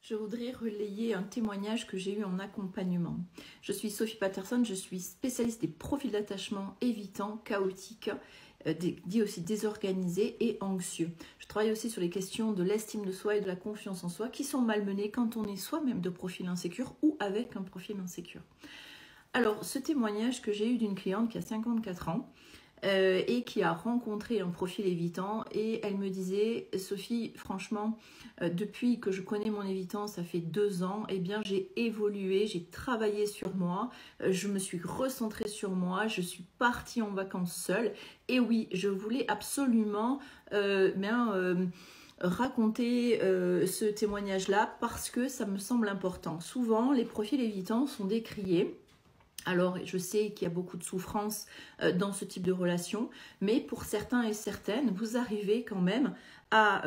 Je voudrais relayer un témoignage que j'ai eu en accompagnement. Je suis Sophie Patterson, je suis spécialiste des profils d'attachement évitants, chaotiques, dit aussi désorganisés et anxieux. Je travaille aussi sur les questions de l'estime de soi et de la confiance en soi qui sont malmenées quand on est soi-même de profil insécure ou avec un profil insécure. Alors, ce témoignage que j'ai eu d'une cliente qui a 54 ans, et qui a rencontré un profil évitant, et elle me disait: Sophie, franchement, depuis que je connais mon évitant, ça fait 2 ans, eh bien j'ai évolué, j'ai travaillé sur moi, je me suis recentrée sur moi, je suis partie en vacances seule, et oui, je voulais absolument raconter ce témoignage-là parce que ça me semble important. Souvent, les profils évitants sont décriés. Alors, je sais qu'il y a beaucoup de souffrance dans ce type de relation, mais pour certains et certaines, vous arrivez quand même à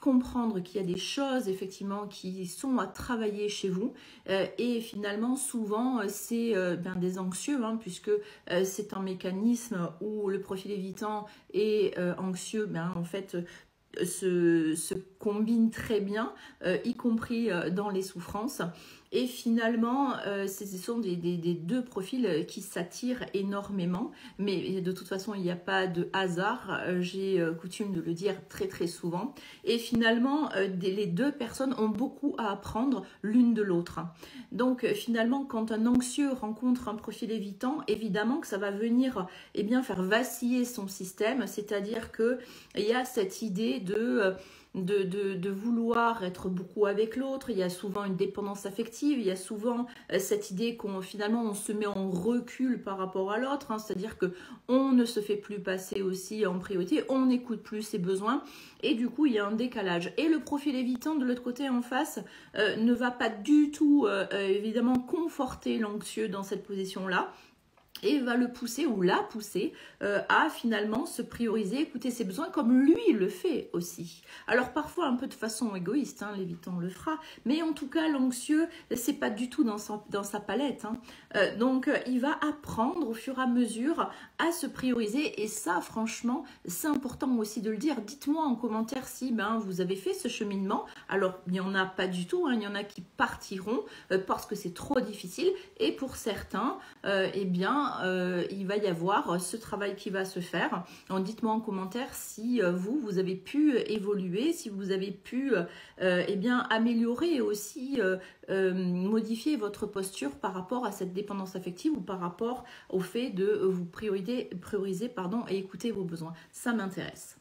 comprendre qu'il y a des choses effectivement qui sont à travailler chez vous, et finalement souvent c'est des anxieux, puisque c'est un mécanisme où le profil évitant et anxieux en fait se combinent très bien, y compris dans les souffrances. Et finalement, ce sont des deux profils qui s'attirent énormément. Mais de toute façon, il n'y a pas de hasard. J'ai coutume de le dire très très souvent. Et finalement, les deux personnes ont beaucoup à apprendre l'une de l'autre. Donc finalement, quand un anxieux rencontre un profil évitant, évidemment que ça va venir faire vaciller son système. C'est-à-dire qu'il y a cette idée de vouloir être beaucoup avec l'autre. Il y a souvent une dépendance affective, il y a souvent cette idée qu'on finalement on se met en recul par rapport à l'autre, c'est-à-dire que on ne se fait plus passer aussi en priorité, on n'écoute plus ses besoins, et du coup il y a un décalage. Et le profil évitant de l'autre côté en face ne va pas du tout évidemment conforter l'anxieux dans cette position-là, et va le pousser ou la pousser à finalement se prioriser, écouter ses besoins comme lui le fait aussi. Alors parfois un peu de façon égoïste, l'évitant le fera, mais en tout cas l'anxieux, c'est pas du tout dans sa palette. Donc il va apprendre au fur et à mesure à se prioriser, et ça franchement c'est important aussi de le dire. Dites-moi en commentaire si vous avez fait ce cheminement. Alors il n'y en a pas du tout, il y en a qui partiront parce que c'est trop difficile, et pour certains il va y avoir ce travail qui va se faire. Donc dites-moi en commentaire si vous avez pu évoluer, si vous avez pu améliorer aussi, modifier votre posture par rapport à cette dépendance affective, ou par rapport au fait de vous prioriser et écouter vos besoins. Ça m'intéresse.